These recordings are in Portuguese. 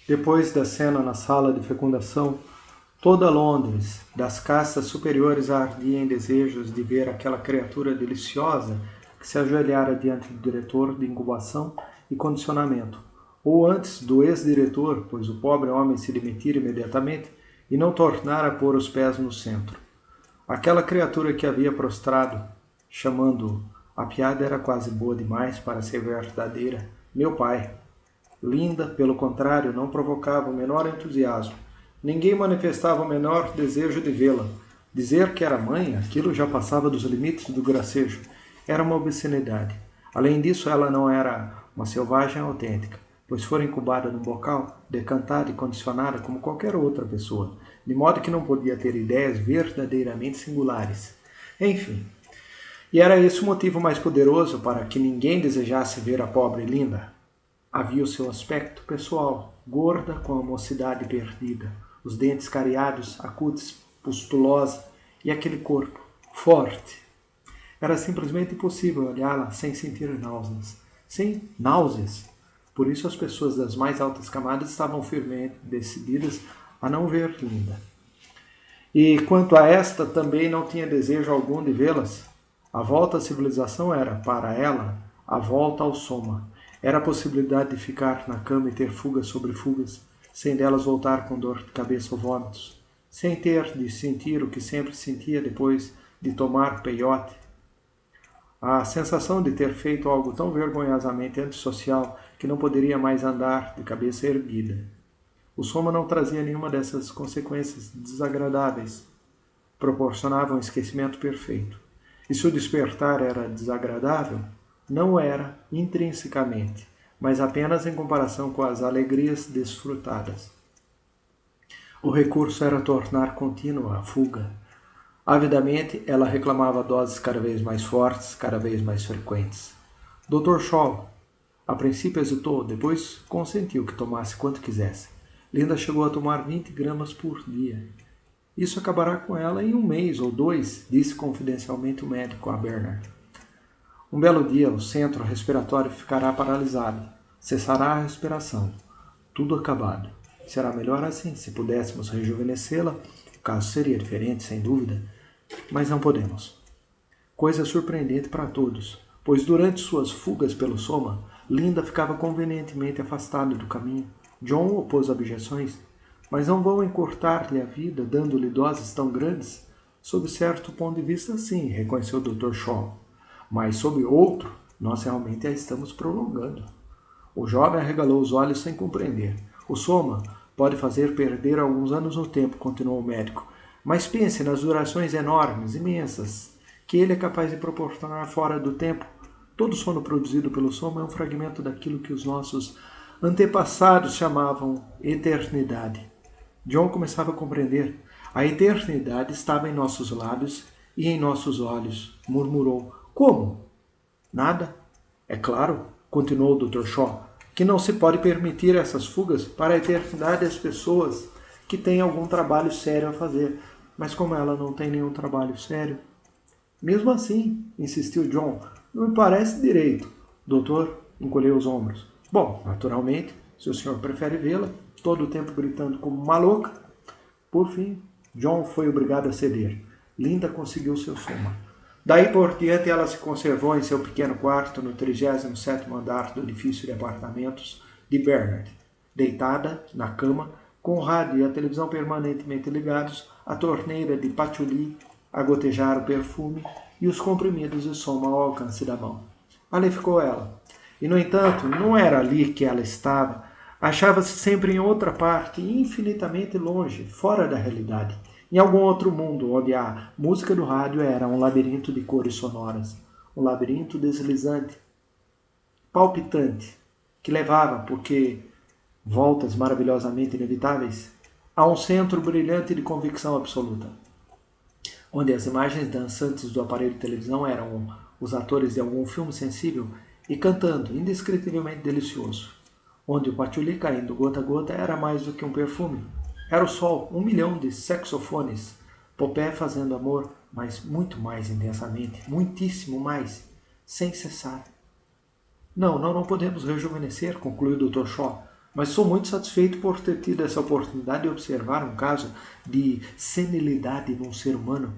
Depois da cena na sala de fecundação, toda Londres, das castas superiores, ardia em desejos de ver aquela criatura deliciosa que se ajoelhara diante do diretor de incubação e condicionamento, ou antes do ex-diretor, pois o pobre homem se demitira imediatamente e não tornara a pôr os pés no centro. Aquela criatura que havia prostrado, chamando-o, a piada era quase boa demais para ser verdadeira, meu pai. Linda, pelo contrário, não provocava o menor entusiasmo. Ninguém manifestava o menor desejo de vê-la. Dizer que era mãe, aquilo já passava dos limites do gracejo. Era uma obscenidade. Além disso, ela não era uma selvagem autêntica, pois fora incubada num bocal, decantada e condicionada como qualquer outra pessoa, de modo que não podia ter ideias verdadeiramente singulares. Enfim, e era esse o motivo mais poderoso para que ninguém desejasse ver a pobre Linda. Havia o seu aspecto pessoal, gorda com a mocidade perdida, os dentes cariados, a cútis pustulosa e aquele corpo forte. Era simplesmente impossível olhá-la sem sentir náuseas. Sim, náuseas. Por isso as pessoas das mais altas camadas estavam firmemente decididas a não ver Linda. E quanto a esta, também não tinha desejo algum de vê-las. A volta à civilização era, para ela, a volta ao soma. Era a possibilidade de ficar na cama e ter fugas sobre fugas, sem delas voltar com dor de cabeça ou vômitos, sem ter de sentir o que sempre sentia depois de tomar peiote. A sensação de ter feito algo tão vergonhosamente antissocial que não poderia mais andar de cabeça erguida. O soma não trazia nenhuma dessas consequências desagradáveis. Proporcionava um esquecimento perfeito. E se o despertar era desagradável, não era intrinsecamente, mas apenas em comparação com as alegrias desfrutadas. O recurso era tornar contínua a fuga. Avidamente, ela reclamava doses cada vez mais fortes, cada vez mais frequentes. Dr. Shaw, a princípio hesitou, depois consentiu que tomasse quanto quisesse. Linda chegou a tomar 20 gramas por dia. Isso acabará com ela em 1 mês ou 2, disse confidencialmente o médico a Bernard. Um belo dia, o centro respiratório ficará paralisado. Cessará a respiração. Tudo acabado. Será melhor assim, se pudéssemos rejuvenescê-la. O caso seria diferente, sem dúvida. Mas não podemos. Coisa surpreendente para todos, pois durante suas fugas pelo soma, Linda ficava convenientemente afastada do caminho. John opôs objeções. Mas não vão encurtar-lhe a vida, dando-lhe doses tão grandes? Sob certo ponto de vista, sim, reconheceu o Dr. Shaw. Mas sob outro, nós realmente a estamos prolongando. O jovem arregalou os olhos sem compreender. O soma pode fazer perder alguns anos no tempo, continuou o médico. Mas pense nas durações enormes, imensas, que ele é capaz de proporcionar fora do tempo. Todo sono produzido pelo soma é um fragmento daquilo que os nossos antepassados chamavam eternidade. John começava a compreender. A eternidade estava em nossos lábios e em nossos olhos, murmurou. Como? Nada. É claro, continuou o Dr. Shaw, que não se pode permitir essas fugas para a eternidade às pessoas que têm algum trabalho sério a fazer. Mas como ela não tem nenhum trabalho sério... Mesmo assim, insistiu John, não me parece direito. O doutor encolheu os ombros. Bom, naturalmente, se o senhor prefere vê-la, todo o tempo gritando como uma louca. Por fim, John foi obrigado a ceder. Linda conseguiu seu soma. Daí por diante ela se conservou em seu pequeno quarto no 37º andar do edifício de apartamentos de Bernard, deitada na cama, com o rádio e a televisão permanentemente ligados, a torneira de patchouli a gotejar o perfume e os comprimidos de soma ao alcance da mão. Ali ficou ela. E, no entanto, não era ali que ela estava. Achava-se sempre em outra parte, infinitamente longe, fora da realidade, em algum outro mundo, onde a música do rádio era um labirinto de cores sonoras, um labirinto deslizante, palpitante, que levava, porque voltas maravilhosamente inevitáveis, a um centro brilhante de convicção absoluta, onde as imagens dançantes do aparelho de televisão eram os atores de algum filme sensível e cantando, indescritivelmente delicioso, onde o patchouli caindo gota a gota era mais do que um perfume. Era o sol, 1 milhão de saxofones, Popé fazendo amor, mas muito mais intensamente, muitíssimo mais, sem cessar. Não podemos rejuvenescer, concluiu o Dr. Shaw. mas sou muito satisfeito por ter tido essa oportunidade de observar um caso de senilidade num ser humano.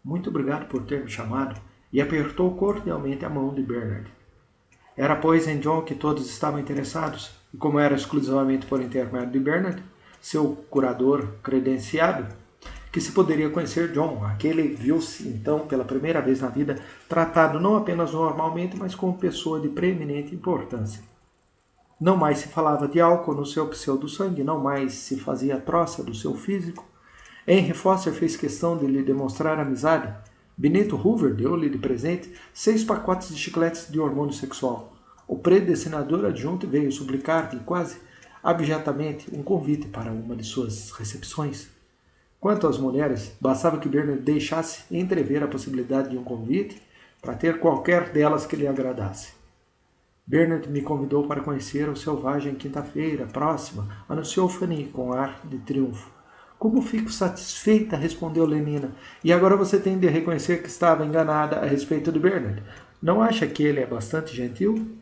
Muito obrigado por ter me chamado, e apertou cordialmente a mão de Bernard. Era, pois, em John que todos estavam interessados, e como era exclusivamente por intermédio de Bernard, seu curador credenciado, que se poderia conhecer John. Aquele viu-se, então, pela primeira vez na vida, tratado não apenas normalmente, mas como pessoa de preeminente importância. Não mais se falava de álcool no seu pseudo-sangue, não mais se fazia troça do seu físico. Henry Foster fez questão de lhe demonstrar amizade. Benito Hoover deu-lhe de presente 6 pacotes de chicletes de hormônio sexual. O predestinador adjunto veio suplicar-lhe quase abjetamente um convite para uma de suas recepções. Quanto às mulheres, bastava que Bernard deixasse entrever a possibilidade de um convite para ter qualquer delas que lhe agradasse. Bernard me convidou para conhecer o selvagem quinta-feira próxima, anunciou Fanny com ar de triunfo. Como fico satisfeita, respondeu Lenina. E agora você tem de reconhecer que estava enganada a respeito de Bernard. Não acha que ele é bastante gentil?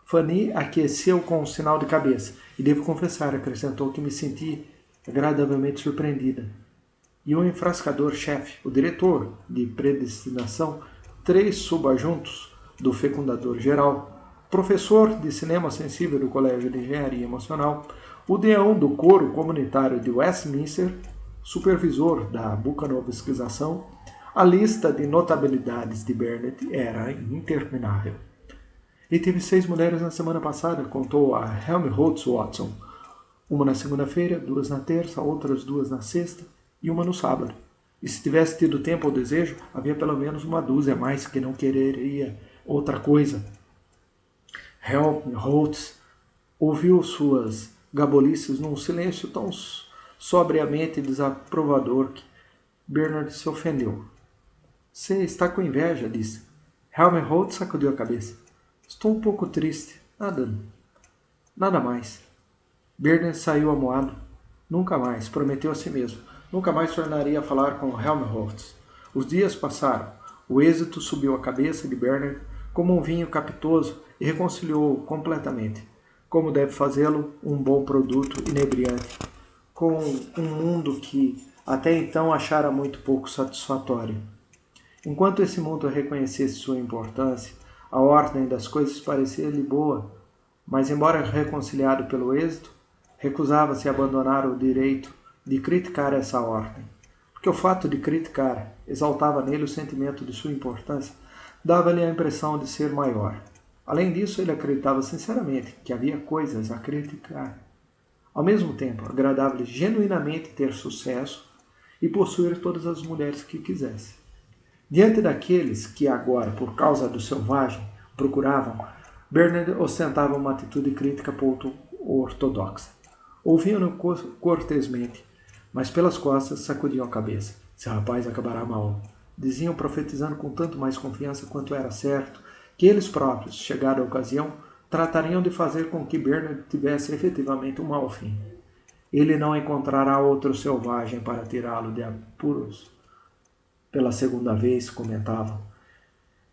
Fanny aqueceu com um sinal de cabeça. E devo confessar, acrescentou, que me senti agradavelmente surpreendida. E o enfrascador-chefe, o diretor de predestinação, 3 subadjuntos do fecundador geral, professor de cinema sensível do Colégio de Engenharia Emocional, o deão do coro comunitário de Westminster, supervisor da bucanovskização, a lista de notabilidades de Bernard era interminável. E teve 6 mulheres na semana passada, contou a Helmholtz Watson. Uma na segunda-feira, 2 na terça, outras 2 na sexta e uma no sábado. E se tivesse tido tempo ou desejo, havia pelo menos uma dúzia a mais que não quereria outra coisa. Helmholtz ouviu suas gabolices num silêncio tão sobriamente desaprovador que Bernard se ofendeu. Você está com inveja, disse. Helmholtz sacudiu a cabeça. Estou um pouco triste. Nada mais. Bernard saiu amuado. Nunca mais, prometeu a si mesmo. Nunca mais tornaria a falar com Helmholtz. Os dias passaram. O êxito subiu a cabeça de Bernard como um vinho capitoso e reconciliou-o completamente, como deve fazê-lo um bom produto inebriante, com um mundo que até então achara muito pouco satisfatório. Enquanto esse mundo reconhecesse sua importância, a ordem das coisas parecia-lhe boa, mas, embora reconciliado pelo êxito, recusava-se a abandonar o direito de criticar essa ordem, porque o fato de criticar exaltava nele o sentimento de sua importância, dava-lhe a impressão de ser maior. Além disso, ele acreditava sinceramente que havia coisas a criticar. Ao mesmo tempo, agradava-lhe genuinamente ter sucesso e possuir todas as mulheres que quisesse. Diante daqueles que agora, por causa do selvagem, procuravam, Bernard ostentava uma atitude crítica pouco ortodoxa. Ouviam-no cortesmente, mas pelas costas sacudiam a cabeça. Esse rapaz acabará mal. Diziam, profetizando com tanto mais confiança quanto era certo, que eles próprios, chegada a ocasião, tratariam de fazer com que Bernard tivesse efetivamente um mau fim. Ele não encontrará outro selvagem para tirá-lo de apuros. Pela segunda vez, comentavam.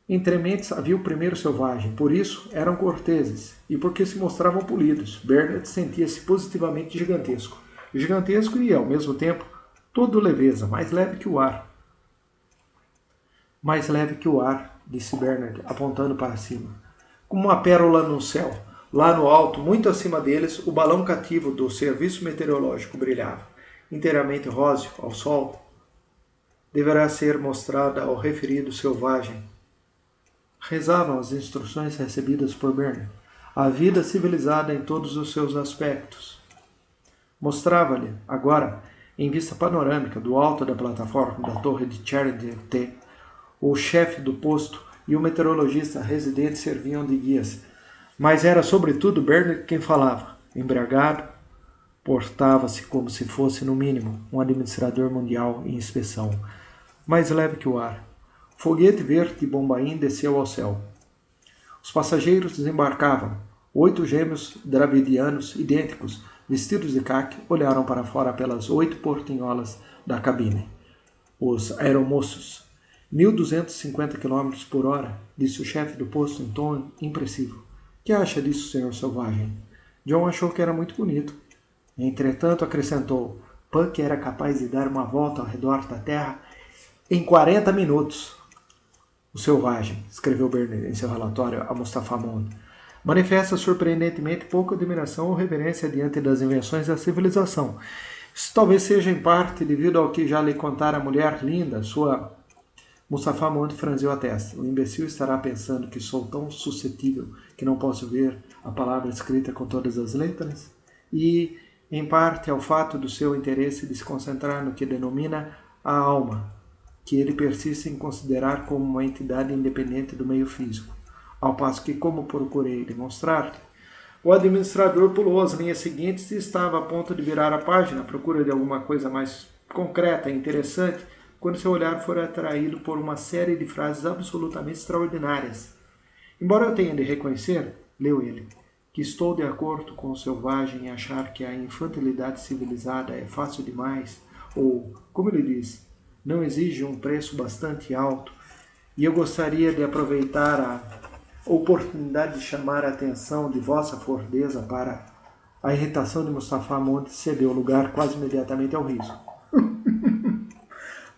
Entre mentes havia o primeiro selvagem, por isso eram corteses, e porque se mostravam polidos. Bernard sentia-se positivamente gigantesco. Gigantesco e, ao mesmo tempo, todo leveza, mais leve que o ar. Mais leve que o ar, disse Bernard, apontando para cima. Como uma pérola no céu. Lá no alto, muito acima deles, o balão cativo do serviço meteorológico brilhava, inteiramente róseo ao sol. Deverá ser mostrada ao referido selvagem. Rezavam as instruções recebidas por Bernard. A vida civilizada em todos os seus aspectos. Mostrava-lhe, agora, em vista panorâmica do alto da plataforma da torre de Charité, o chefe do posto e o meteorologista residente serviam de guias. Mas era sobretudo Bernard quem falava. Embriagado, portava-se como se fosse, no mínimo, um administrador mundial em inspeção. Mais leve que o ar. O foguete verde de Bombaim desceu ao céu. Os passageiros desembarcavam. 8 gêmeos dravidianos idênticos, vestidos de caque, olharam para fora pelas 8 portinholas da cabine. Os aeromoços. 1.250 km por hora, disse o chefe do posto em tom impressivo. Que acha disso, senhor selvagem? John achou que era muito bonito. Entretanto, acrescentou, Puck era capaz de dar uma volta ao redor da Terra em 40 minutos. O selvagem, escreveu Burnett em seu relatório a Mustafa Mond, manifesta surpreendentemente pouca admiração ou reverência diante das invenções da civilização. Isso talvez seja em parte devido ao que já lhe contara a mulher linda, sua... Mustafa Mond franziu a testa. O imbecil estará pensando que sou tão suscetível que não posso ver a palavra escrita com todas as letras? E, em parte, ao fato do seu interesse de se concentrar no que denomina a alma, que ele persiste em considerar como uma entidade independente do meio físico, ao passo que, como procurei demonstrar, o administrador pulou as linhas seguintes e estava a ponto de virar a página à procura de alguma coisa mais concreta e interessante, quando seu olhar for atraído por uma série de frases absolutamente extraordinárias. Embora eu tenha de reconhecer, leu ele, que estou de acordo com o selvagem em achar que a infantilidade civilizada é fácil demais, ou, como ele diz, não exige um preço bastante alto, e eu gostaria de aproveitar a oportunidade de chamar a atenção de vossa fordeza para a irritação de Mustafa Monte cedeu lugar quase imediatamente ao riso.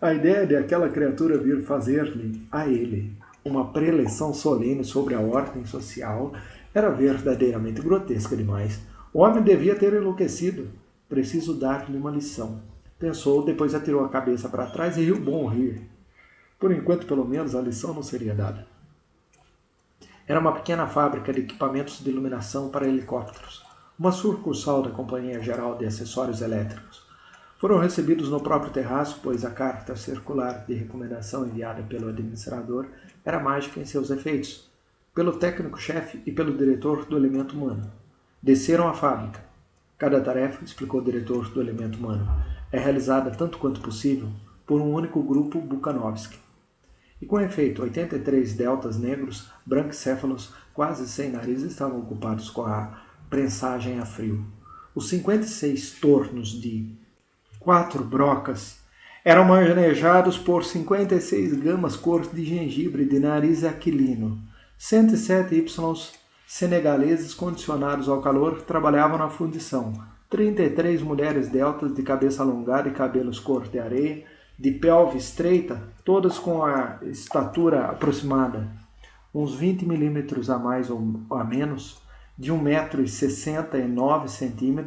A ideia de aquela criatura vir fazer-lhe, a ele, uma preleção solene sobre a ordem social era verdadeiramente grotesca demais. O homem devia ter enlouquecido. Preciso dar-lhe uma lição. Pensou, depois atirou a cabeça para trás e riu bom rir. Por enquanto, pelo menos, a lição não seria dada. Era uma pequena fábrica de equipamentos de iluminação para helicópteros, uma sucursal da Companhia Geral de Acessórios Elétricos. Foram recebidos no próprio terraço, pois a carta circular de recomendação enviada pelo administrador era mágica em seus efeitos, pelo técnico-chefe e pelo diretor do elemento humano. Desceram à fábrica. Cada tarefa, explicou o diretor do elemento humano, é realizada tanto quanto possível por um único grupo Bukhanovsky. E com efeito, 83 deltas negros, branquicéfalos, quase sem nariz, estavam ocupados com a prensagem a frio. Os 56 tornos de 4 brocas eram manejados por 56 gamas cor de gengibre de nariz aquilino. 107 Ys senegaleses condicionados ao calor trabalhavam na fundição. 33 mulheres deltas de cabeça alongada e cabelos cor de areia, de pelve estreita, todas com a estatura aproximada, uns 20 milímetros a mais ou a menos, de 1,69 m,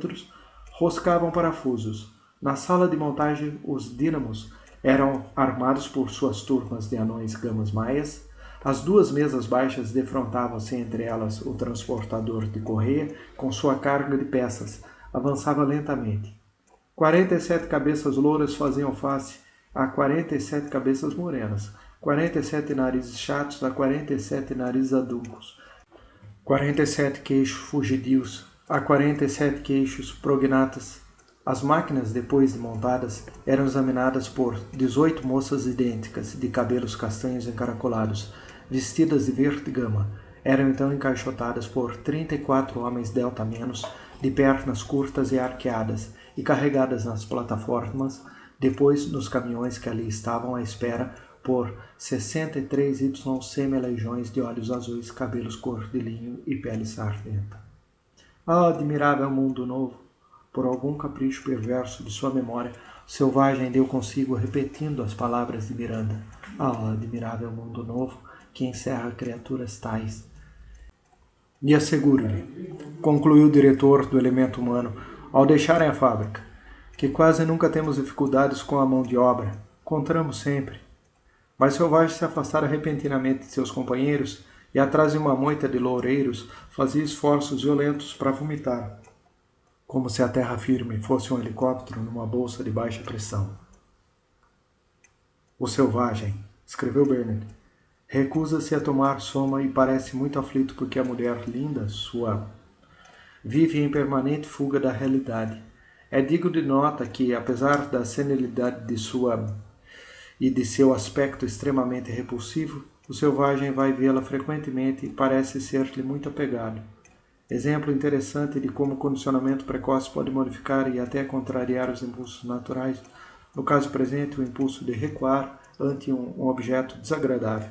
roscavam parafusos. Na sala de montagem, os dínamos eram armados por suas turmas de anões gamas maias. As duas mesas baixas defrontavam-se entre elas o transportador de correia com sua carga de peças. Avançava lentamente. 47 cabeças louras faziam face a 47 cabeças morenas, 47 narizes chatos a 47 narizes adúlcos, 47 queixos fugidios a 47 queixos prognatas. As máquinas, depois de montadas, eram examinadas por 18 moças idênticas, de cabelos castanhos encaracolados, vestidas de verde gama. Eram então encaixotadas por 34 homens delta menos, de pernas curtas e arqueadas, e carregadas nas plataformas, depois nos caminhões que ali estavam à espera, por 63 Y semi-legiões de olhos azuis, cabelos cor de linho e pele sardenta. Ah, admirável mundo novo! Por algum capricho perverso de sua memória, o selvagem deu consigo repetindo as palavras de Miranda. Ah, admirável mundo novo, que encerra criaturas tais. E asseguro-lhe, concluiu o diretor do elemento humano, ao deixarem a fábrica, que quase nunca temos dificuldades com a mão de obra. Encontramos sempre. Mas o selvagem se afastara repentinamente de seus companheiros e, atrás de uma moita de loureiros, fazia esforços violentos para vomitar, como se a terra firme fosse um helicóptero numa bolsa de baixa pressão. O selvagem, escreveu Burnett, recusa-se a tomar soma e parece muito aflito porque a mulher linda, sua, vive em permanente fuga da realidade. É digno de nota que, apesar da senilidade de sua e de seu aspecto extremamente repulsivo, o selvagem vai vê-la frequentemente e parece ser-lhe muito apegado. Exemplo interessante de como o condicionamento precoce pode modificar e até contrariar os impulsos naturais, no caso presente, o impulso de recuar ante um objeto desagradável.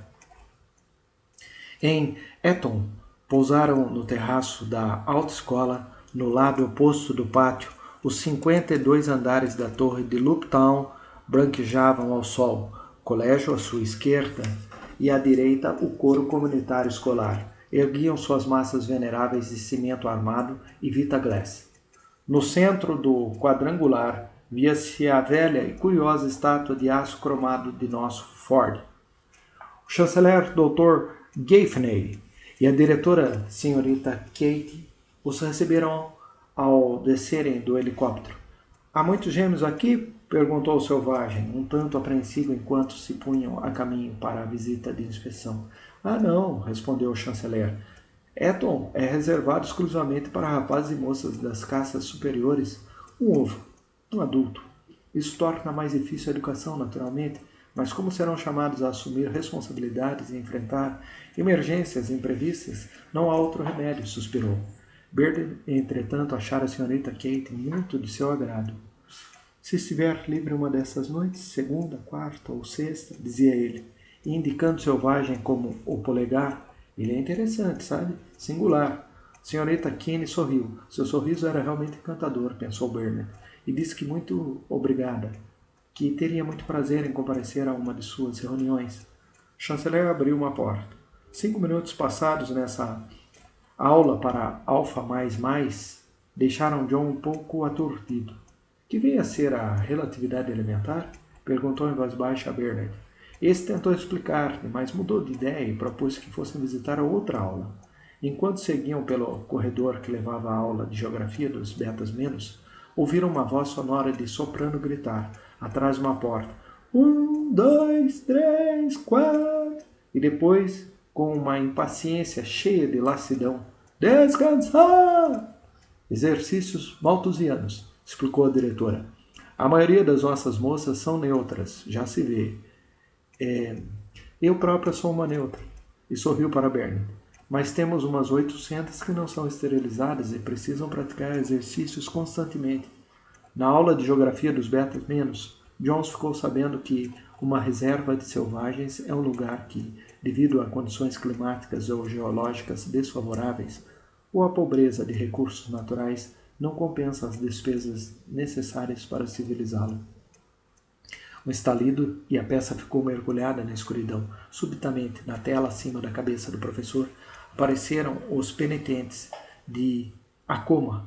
Em Eton, pousaram no terraço da autoescola No lado oposto do pátio, os 52 andares da torre de Looptown branquejavam ao sol, colégio à sua esquerda e à direita o coro comunitário escolar. Erguiam suas massas veneráveis de cimento armado e Vita-Glass. No centro do quadrangular via-se a velha e curiosa estátua de aço cromado de nosso Ford. O chanceler Dr. Gaffney e a diretora senhorita Kate os receberam ao descerem do helicóptero. Há muitos gêmeos aqui? Perguntou o selvagem, um tanto apreensivo enquanto se punham a caminho para a visita de inspeção. Ah, não, respondeu o chanceler. Eton é reservado exclusivamente para rapazes e moças das castas superiores. Um ovo, um adulto. Isso torna mais difícil a educação, naturalmente, mas como serão chamados a assumir responsabilidades e enfrentar emergências imprevistas, não há outro remédio, suspirou. Bird, entretanto, achara a senhorita Kate muito de seu agrado. Se estiver livre uma dessas noites, segunda, quarta ou sexta, dizia ele, indicando o selvagem como o polegar, ele é interessante, sabe? Singular. Senhorita Keane sorriu. Seu sorriso era realmente encantador, pensou Bernard, e disse que muito obrigada, que teria muito prazer em comparecer a uma de suas reuniões. O chanceler abriu uma porta. 5 minutos passados nessa aula para Alpha++, deixaram John um pouco aturdido. Que veio a ser a relatividade elementar? Perguntou em voz baixa a Bernard. Este tentou explicar-lhe, mas mudou de ideia e propôs que fossem visitar a outra aula. Enquanto seguiam pelo corredor que levava à aula de geografia dos betas menos, ouviram uma voz sonora de soprano gritar, atrás de uma porta. 1, 2, 3, 4... E depois, com uma impaciência cheia de lassidão, descansar! Exercícios malthusianos, explicou a diretora. A maioria das nossas moças são neutras, já se vê. Eu própria sou uma neutra. E sorriu para Bernard. Mas temos umas 800 que não são esterilizadas e precisam praticar exercícios constantemente. Na aula de geografia dos betas menos, Jones ficou sabendo que uma reserva de selvagens é um lugar que, devido a condições climáticas ou geológicas desfavoráveis, ou a pobreza de recursos naturais, não compensa as despesas necessárias para civilizá-lo. Um estalido e a peça ficou mergulhada na escuridão. Subitamente, na tela acima da cabeça do professor, apareceram os penitentes de Acoma,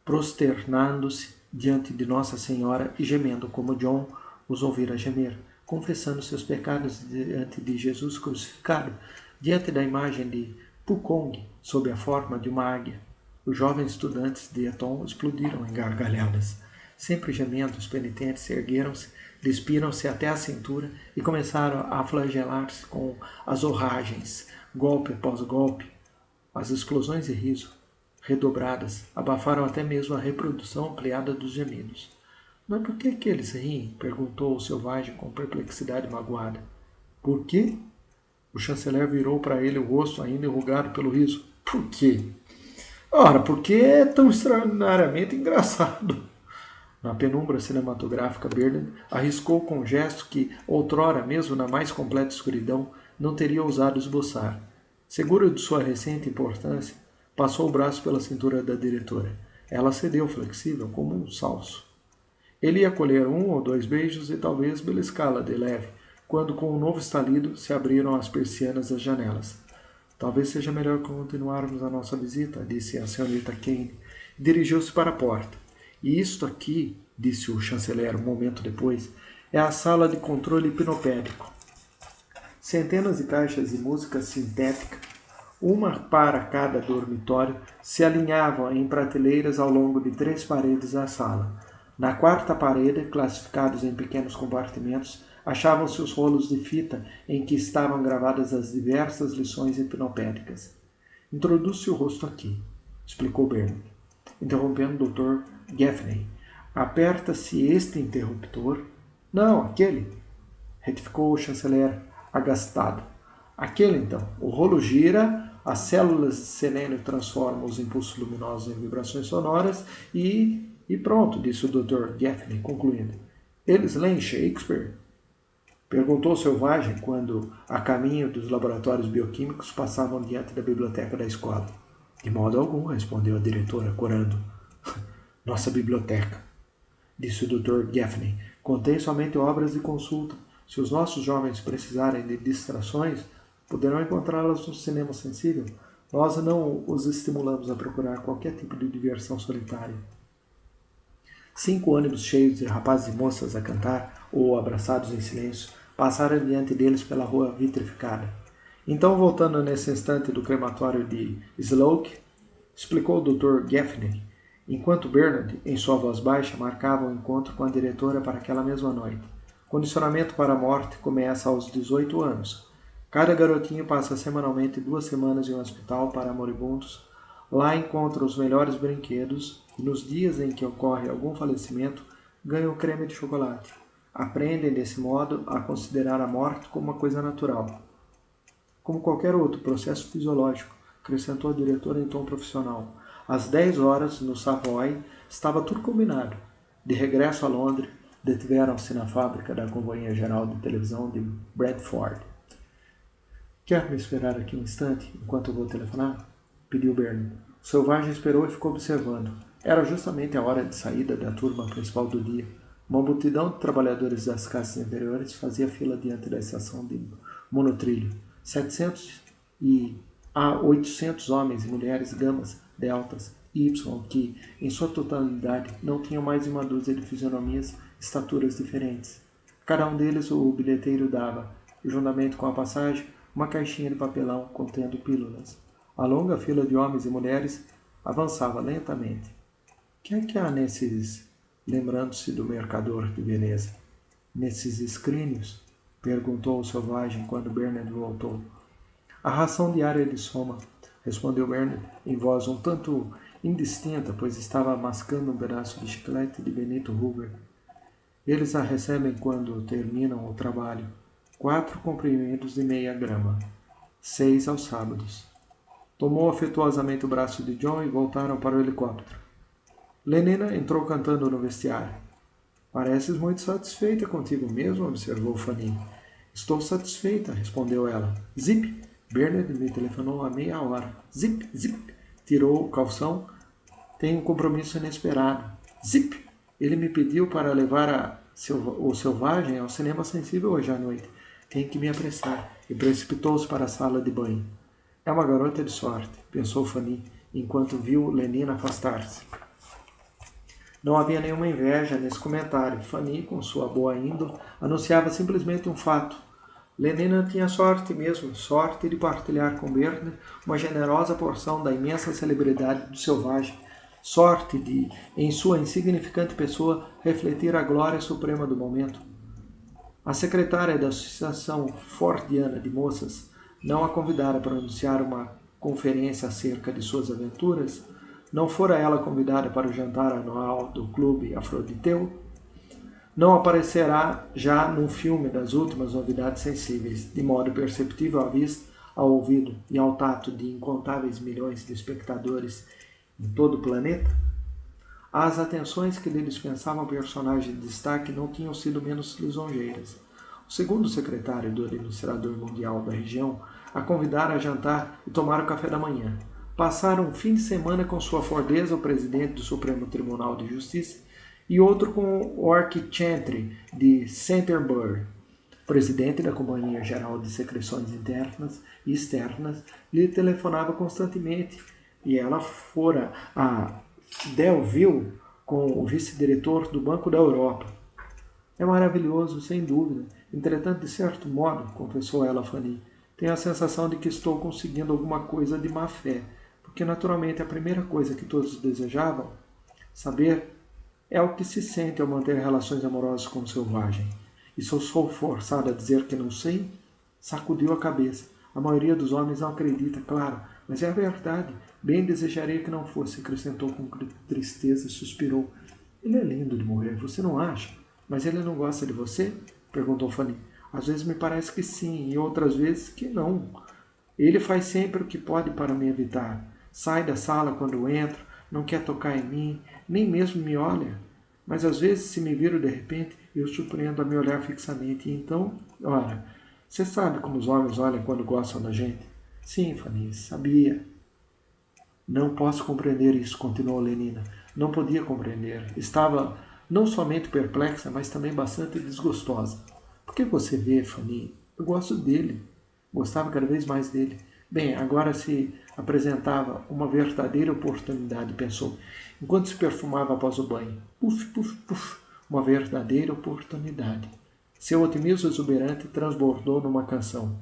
prosternando-se diante de Nossa Senhora e gemendo como John os ouvira gemer, confessando seus pecados diante de Jesus crucificado, diante da imagem de Pukong, sob a forma de uma águia. Os jovens estudantes de Eton explodiram em gargalhadas. Sempre gemendo, os penitentes ergueram-se, despiram-se até a cintura e começaram a flagelar-se com as orragens, golpe após golpe. As explosões de riso, redobradas, abafaram até mesmo a reprodução ampliada dos gemidos. Mas por que eles riem? Perguntou o selvagem com perplexidade magoada. Por quê? O chanceler virou para ele o rosto ainda enrugado pelo riso. Por quê? Ora, porque é tão extraordinariamente engraçado. Na penumbra cinematográfica, Bernard arriscou com um gesto que, outrora, mesmo na mais completa escuridão, não teria ousado esboçar. Seguro de sua recente importância, passou o braço pela cintura da diretora. Ela cedeu flexível como um salso. Ele ia colher 1 ou 2 beijos e talvez beliscá-la de leve, quando com um novo estalido se abriram as persianas das janelas. Talvez seja melhor continuarmos a nossa visita, disse a senhorita Kane, e dirigiu-se para a porta. E isto aqui, disse o chanceler um momento depois, é a sala de controle hipnopédico. Centenas de caixas de música sintética, uma para cada dormitório, se alinhavam em prateleiras ao longo de 3 paredes da sala. Na 4ª parede, classificados em pequenos compartimentos, achavam-se os rolos de fita em que estavam gravadas as diversas lições hipnopédicas. Introduz-se o rosto aqui, explicou Bernard, interrompendo o Dr. Gaffney. Aperta-se este interruptor. Não, aquele, retificou o chanceler agastado. Aquele então. O rolo gira, as células de selênio transformam os impulsos luminosos em vibrações sonoras e pronto, disse o Dr. Gaffney, concluindo. Eles leem Shakespeare? Perguntou o selvagem quando, a caminho dos laboratórios bioquímicos, passavam diante da biblioteca da escola. De modo algum, respondeu a diretora, corando. Nossa biblioteca, disse o Dr. Gaffney. Contém somente obras de consulta. Se os nossos jovens precisarem de distrações, poderão encontrá-las no cinema sensível. Nós não os estimulamos a procurar qualquer tipo de diversão solitária. 5 ônibus cheios de rapazes e moças a cantar ou abraçados em silêncio passaram diante deles pela rua vitrificada. Então, voltando nesse instante do crematório de Slough, explicou o Dr. Gaffney, enquanto Bernard, em sua voz baixa, marcava um encontro com a diretora para aquela mesma noite. Condicionamento para a morte começa aos 18 anos. Cada garotinho passa semanalmente 2 semanas em um hospital para moribundos. Lá encontra os melhores brinquedos e nos dias em que ocorre algum falecimento, ganham creme de chocolate. Aprendem, desse modo, a considerar a morte como uma coisa natural. Como qualquer outro processo fisiológico, acrescentou a diretora em tom profissional. Às 10 horas, no Savoy, estava tudo combinado. De regresso a Londres, detiveram-se na fábrica da Companhia Geral de Televisão de Bradford. Quer me esperar aqui um instante, enquanto eu vou telefonar? Pediu Bernard. O selvagem esperou e ficou observando. Era justamente a hora de saída da turma principal do dia. Uma multidão de trabalhadores das casas inferiores fazia fila diante da estação de monotrilho. 700 e a 800 homens e mulheres gamas, deltas, Y, que, em sua totalidade, não tinham mais de uma dúzia de fisionomias e estaturas diferentes. Cada um deles o bilheteiro dava, juntamente com a passagem, uma caixinha de papelão contendo pílulas. A longa fila de homens e mulheres avançava lentamente. O que é que há nesses, lembrando-se do mercador de Veneza, nesses escrínios? Perguntou o selvagem quando Bernard voltou. A ração diária de Soma, respondeu Bernard em voz um tanto indistinta, pois estava mascando um pedaço de chiclete de Benito Hoover. Eles a recebem quando terminam o trabalho. 4 comprimidos de meia grama. 6 aos sábados. Tomou afetuosamente o braço de John e voltaram para o helicóptero. Lenina entrou cantando no vestiário. Pareces muito satisfeita contigo mesmo, observou Fanny. Estou satisfeita, respondeu ela. Zip! Bernard me telefonou há meia hora. Zip, zip! Tirou o calção. Tenho um compromisso inesperado. Zip! Ele me pediu para levar o selvagem ao cinema sensível hoje à noite. Tenho que me apressar. E precipitou-se para a sala de banho. É uma garota de sorte, pensou Fanny, enquanto viu Lenina afastar-se. Não havia nenhuma inveja nesse comentário. Fanny, com sua boa índole, anunciava simplesmente um fato. Lenina tinha sorte mesmo, sorte de partilhar com Bernard uma generosa porção da imensa celebridade do selvagem, sorte de, em sua insignificante pessoa, refletir a glória suprema do momento. A secretária da Associação Fordiana de Moças não a convidara para anunciar uma conferência acerca de suas aventuras. Não fora ela convidada para o jantar anual do Clube Afroditeu? Não aparecerá já num filme das últimas novidades sensíveis, de modo perceptível à vista, ao ouvido e ao tato de incontáveis milhões de espectadores em todo o planeta? As atenções que lhe dispensavam personagens de destaque não tinham sido menos lisonjeiras. O segundo secretário do administrador mundial da região a convidara a jantar e tomar o café da manhã. Passaram um fim de semana com Sua Fordeza, o presidente do Supremo Tribunal de Justiça, e outro com o Archichentry de Canterbury, presidente da Companhia Geral de Secreções Internas e Externas, lhe telefonava constantemente, e ela fora a Delville com o vice-diretor do Banco da Europa. É maravilhoso, sem dúvida. Entretanto, de certo modo, confessou ela a Fanny, tenho a sensação de que estou conseguindo alguma coisa de má fé, porque naturalmente a primeira coisa que todos desejavam saber é o que se sente ao manter relações amorosas com o selvagem. E se eu sou forçado a dizer que não sei, sacudiu a cabeça. A maioria dos homens não acredita, claro, mas é a verdade. Bem desejaria que não fosse, acrescentou com tristeza e suspirou. Ele é lindo de morrer, você não acha? Mas ele não gosta de você? Perguntou Fanny. Às vezes me parece que sim, e outras vezes que não. Ele faz sempre o que pode para me evitar. Sai da sala quando entro, não quer tocar em mim, nem mesmo me olha. Mas às vezes, se me viro de repente, eu surpreendo a me olhar fixamente. E então, ora, você sabe como os homens olham quando gostam da gente? Sim, Fanny, sabia. Não posso compreender isso, continuou Lenina. Não podia compreender. Estava não somente perplexa, mas também bastante desgostosa. Por que você vê, Fanny? Eu gosto dele. Gostava cada vez mais dele. Bem, agora se apresentava uma verdadeira oportunidade, pensou, enquanto se perfumava após o banho. Puf, puf, puf. Uma verdadeira oportunidade. Seu otimismo exuberante transbordou numa canção.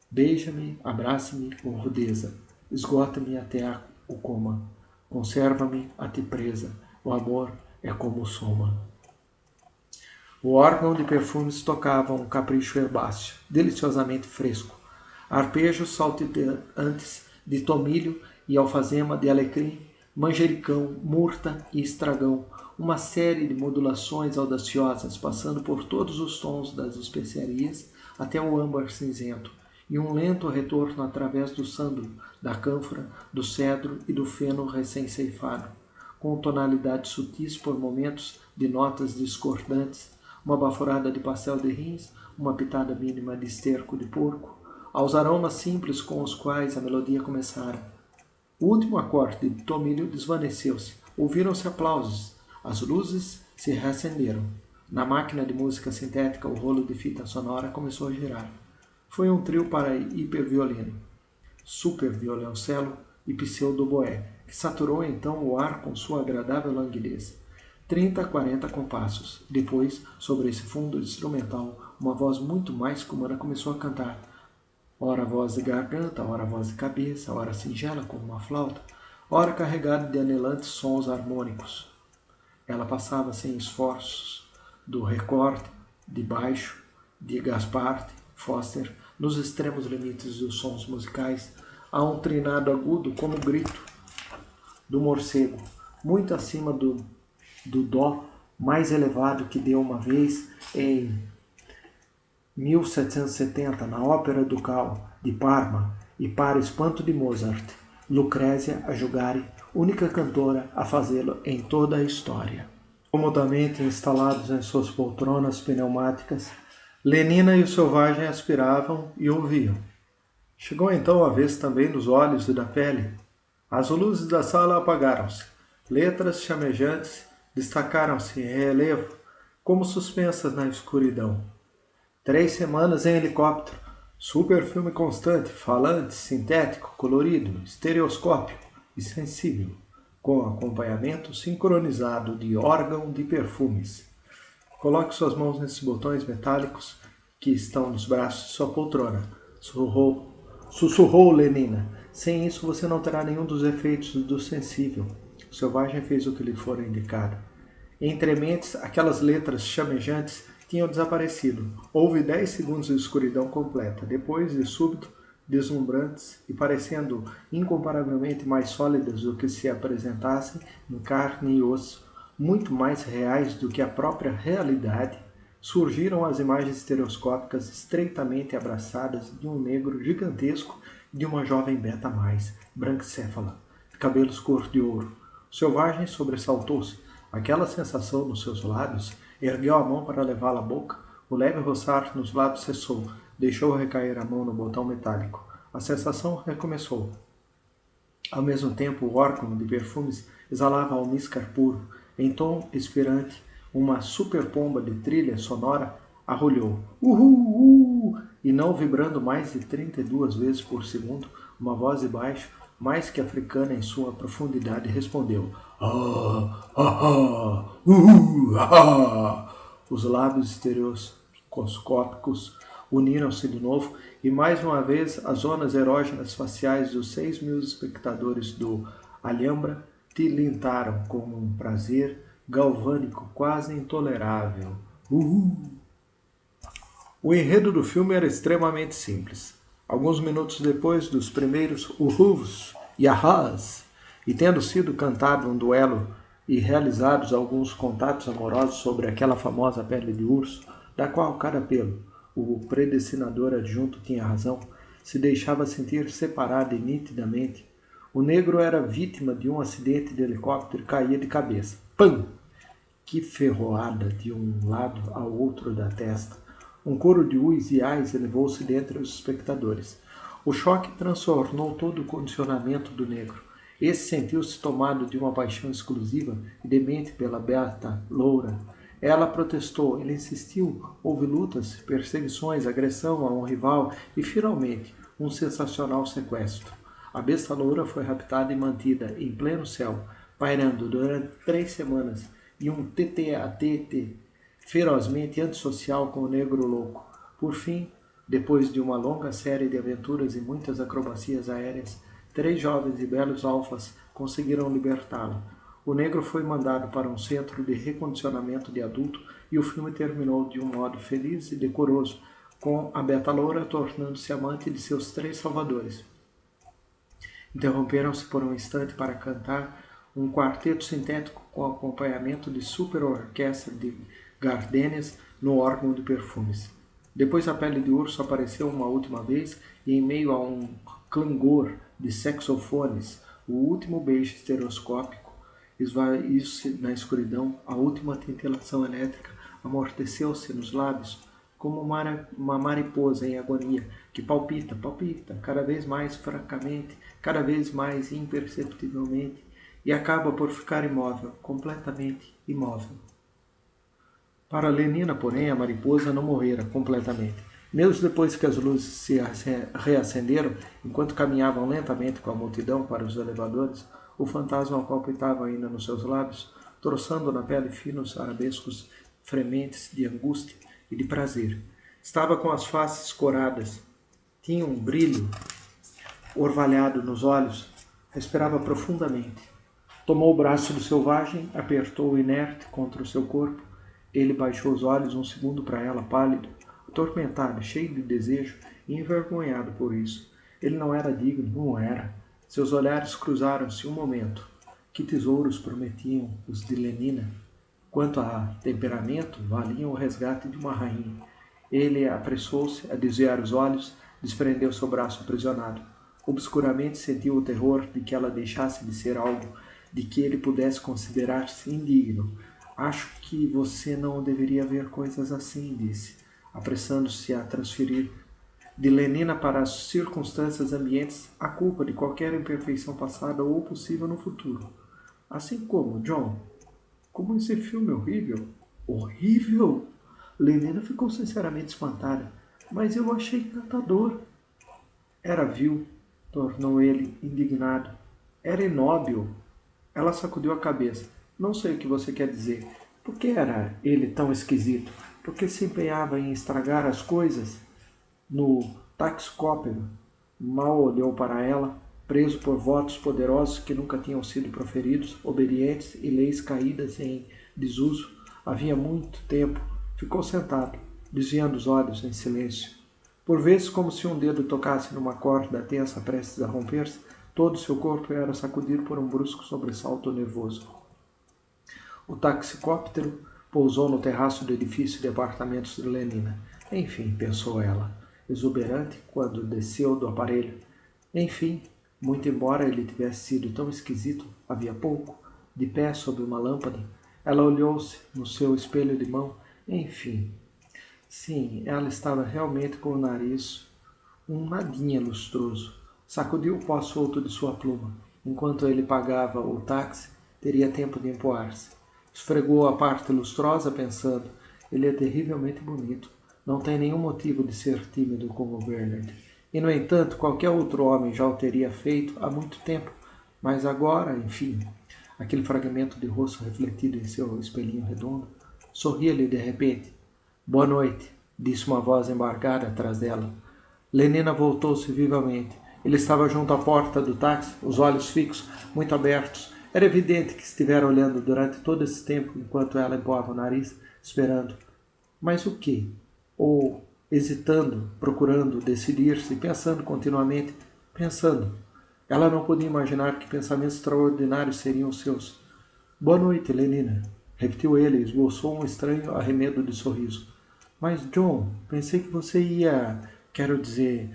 Beija-me, abraça-me com rudeza. Esgota-me até o coma. Conserva-me a ti presa. O amor é como soma. O órgão de perfumes tocava um capricho herbáceo, deliciosamente fresco. Arpejos saltitantes de tomilho e alfazema de alecrim, manjericão, murta e estragão, uma série de modulações audaciosas, passando por todos os tons das especiarias até o âmbar cinzento, e um lento retorno através do sândalo, da cânfora, do cedro e do feno recém-ceifado, com tonalidades sutis por momentos de notas discordantes, uma baforada de pastel de rins, uma pitada mínima de esterco de porco, aos aromas simples com os quais a melodia começara. O último acorde de tomilho desvaneceu-se. Ouviram-se aplausos. As luzes se reacenderam. Na máquina de música sintética, o rolo de fita sonora começou a girar. Foi um trio para hiperviolino, supervioloncelo e pseudoboé, que saturou então o ar com sua agradável languidez. 30 a 40 compassos. Depois, sobre esse fundo instrumental, uma voz muito mais que humana começou a cantar. Ora voz de garganta, ora voz de cabeça, ora singela como uma flauta, ora carregada de anelantes sons harmônicos. Ela passava sem esforços do recorde, de baixo, de Gaspard, Foster, nos extremos limites dos sons musicais, a um trinado agudo como o grito do morcego, muito acima do dó mais elevado que deu uma vez em 1770 na Ópera Ducal de Parma e, para espanto de Mozart, Lucrézia Ajugari, única cantora a fazê-lo em toda a história. Comodamente instalados em suas poltronas pneumáticas, Lenina e o selvagem aspiravam e ouviam. Chegou então a vez também dos olhos e da pele. As luzes da sala apagaram-se. Letras chamejantes destacaram-se em relevo, como suspensas na escuridão. 3 semanas em helicóptero, superfilme constante, falante, sintético, colorido, estereoscópio e sensível, com acompanhamento sincronizado de órgão de perfumes. Coloque suas mãos nesses botões metálicos que estão nos braços de sua poltrona, sussurrou Lenina. Sem isso você não terá nenhum dos efeitos do sensível. O selvagem fez o que lhe fora indicado. Entre mentes, aquelas letras chamejantes tinham desaparecido. Houve 10 segundos de escuridão completa. Depois, de súbito, deslumbrantes e parecendo incomparavelmente mais sólidas do que se apresentassem em carne e osso, muito mais reais do que a própria realidade, surgiram as imagens estereoscópicas estreitamente abraçadas de um negro gigantesco e de uma jovem beta mais, brancicéfala, de cabelos cor de ouro. O selvagem sobressaltou-se. Aquela sensação nos seus lábios, ergueu a mão para levá-la à boca, o leve roçar nos lábios cessou, deixou recair a mão no botão metálico. A sensação recomeçou. Ao mesmo tempo, o órgão de perfumes exalava almíscar puro. Em tom expirante, uma superpomba de trilha sonora arrulhou. Uhul! E não vibrando mais de 32 vezes por segundo, uma voz de baixo, mais que africana em sua profundidade, respondeu. Os lábios estereoscópicos uniram-se de novo e mais uma vez as zonas erógenas faciais dos 6.000 espectadores do Alhambra tilintaram com um prazer galvânico quase intolerável. O enredo do filme era extremamente simples. Alguns minutos depois dos primeiros uhus e ahás, e tendo sido cantado um duelo e realizados alguns contatos amorosos sobre aquela famosa pele de urso, da qual cada pelo, o predestinador adjunto tinha razão, se deixava sentir separada e nitidamente, o negro era vítima de um acidente de helicóptero e caía de cabeça. Pam! Que ferroada de um lado ao outro da testa. Um coro de uis e ais elevou-se dentre os espectadores. O choque transtornou todo o condicionamento do negro. Esse sentiu-se tomado de uma paixão exclusiva e demente pela beata loura. Ela protestou, ele insistiu, houve lutas, perseguições, agressão a um rival e, finalmente, um sensacional sequestro. A besta loura foi raptada e mantida em pleno céu, pairando durante 3 semanas, e um tete-a-tete ferozmente antissocial com o negro louco. Por fim, depois de uma longa série de aventuras e muitas acrobacias aéreas, 3 jovens e belos alfas conseguiram libertá-la. O negro foi mandado para um centro de recondicionamento de adulto e o filme terminou de um modo feliz e decoroso, com a beta loura tornando-se amante de seus 3 salvadores. Interromperam-se por um instante para cantar um quarteto sintético com acompanhamento de super orquestra de gardenias no órgão de perfumes. Depois a pele de urso apareceu uma última vez e em meio a um clangor de saxofones, o último beijo estereoscópico esvaiu-se na escuridão, a última tintelação elétrica amorteceu-se nos lábios, como uma mariposa em agonia, que palpita, cada vez mais fracamente, cada vez mais imperceptivelmente, e acaba por ficar imóvel, completamente imóvel. Para Lenina, porém, a mariposa não morrera completamente. Mesmo depois que as luzes se reacenderam, enquanto caminhavam lentamente com a multidão para os elevadores, o fantasma palpitava ainda nos seus lábios, troçando na pele finos arabescos frementes de angústia e de prazer. Estava com as faces coradas, tinha um brilho orvalhado nos olhos, respirava profundamente. Tomou o braço do selvagem, apertou-o inerte contra o seu corpo. Ele baixou os olhos um segundo para ela, pálido, atormentado, cheio de desejo e envergonhado por isso. Ele não era digno, não era. Seus olhares cruzaram-se um momento. Que tesouros prometiam os de Lenina? Quanto a temperamento, valiam o resgate de uma rainha. Ele apressou-se a desviar os olhos, desprendeu seu braço aprisionado. Obscuramente sentiu o terror de que ela deixasse de ser algo de que ele pudesse considerar-se indigno. Acho que você não deveria ver coisas assim, disse, apressando-se a transferir de Lenina para as circunstâncias ambientes a culpa de qualquer imperfeição passada ou possível no futuro. Assim como, John, como esse filme é horrível. Horrível? Lenina ficou sinceramente espantada. Mas eu achei encantador. Era vil, tornou ele indignado. Era inóbil. Ela sacudiu a cabeça. Não sei o que você quer dizer. Por que era ele tão esquisito? Por que se empenhava em estragar as coisas? No taxicóptero, mal olhou para ela, preso por votos poderosos que nunca tinham sido proferidos, obedientes e leis caídas em desuso havia muito tempo. Ficou sentado, desviando os olhos em silêncio. Por vezes, como se um dedo tocasse numa corda tensa prestes a romper-se, todo seu corpo era sacudido por um brusco sobressalto nervoso. O taxicóptero pousou no terraço do edifício de apartamentos de Lenina. Enfim, pensou ela, exuberante quando desceu do aparelho. Enfim, muito embora ele tivesse sido tão esquisito havia pouco, de pé sob uma lâmpada, ela olhou-se no seu espelho de mão. Enfim, sim, ela estava realmente com o nariz um nadinha lustroso. Sacudiu o pó solto de sua pluma. Enquanto ele pagava o táxi, teria tempo de empoar-se. Esfregou a parte lustrosa, pensando, ele é terrivelmente bonito. Não tem nenhum motivo de ser tímido como Bernard. E, no entanto, qualquer outro homem já o teria feito há muito tempo. Mas agora, enfim, aquele fragmento de rosto refletido em seu espelhinho redondo, sorria-lhe de repente. Boa noite, disse uma voz embargada atrás dela. Lenina voltou-se vivamente. Ele estava junto à porta do táxi, os olhos fixos, muito abertos. Era evidente que estivera olhando durante todo esse tempo, enquanto ela empoava o nariz, esperando. Mas o quê? Ou hesitando, procurando decidir-se, pensando continuamente, pensando. Ela não podia imaginar que pensamentos extraordinários seriam os seus. Boa noite, Lenina, repetiu ele e esboçou um estranho arremedo de sorriso. Mas, John, pensei que você ia... Quero dizer,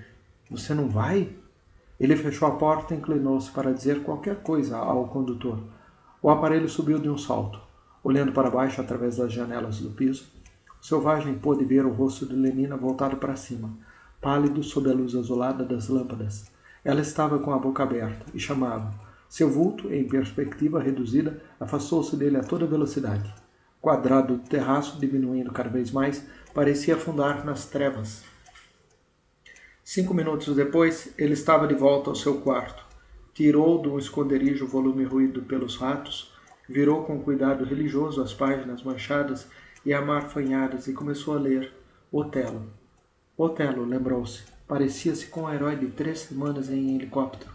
você não vai? Ele fechou a porta e inclinou-se para dizer qualquer coisa ao condutor. O aparelho subiu de um salto. Olhando para baixo através das janelas do piso, o selvagem pôde ver o rosto de Lenina voltado para cima, pálido sob a luz azulada das lâmpadas. Ela estava com a boca aberta e chamava. Seu vulto, em perspectiva reduzida, afastou-se dele a toda velocidade. O quadrado do terraço, diminuindo cada vez mais, parecia afundar nas trevas. 5 minutos depois, ele estava de volta ao seu quarto. Tirou do esconderijo o volume ruído pelos ratos, virou com cuidado religioso as páginas manchadas e amarfanhadas e começou a ler Otelo. Otelo, lembrou-se, parecia-se com o herói de 3 semanas em helicóptero.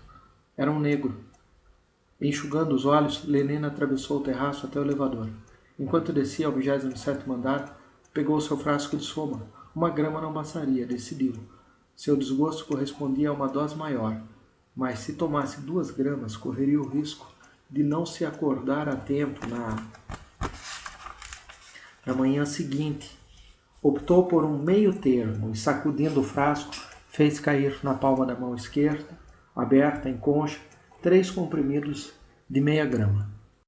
Era um negro. Enxugando os olhos, Lenina atravessou o terraço até o elevador. Enquanto descia ao 27º andar, pegou seu frasco de soma. Uma grama não bastaria, decidiu. Seu desgosto correspondia a uma dose maior, mas se tomasse 2 gramas, correria o risco de não se acordar a tempo na manhã seguinte. Optou por um meio termo e, sacudindo o frasco, fez cair na palma da mão esquerda, aberta em concha, 3 comprimidos de meia grama.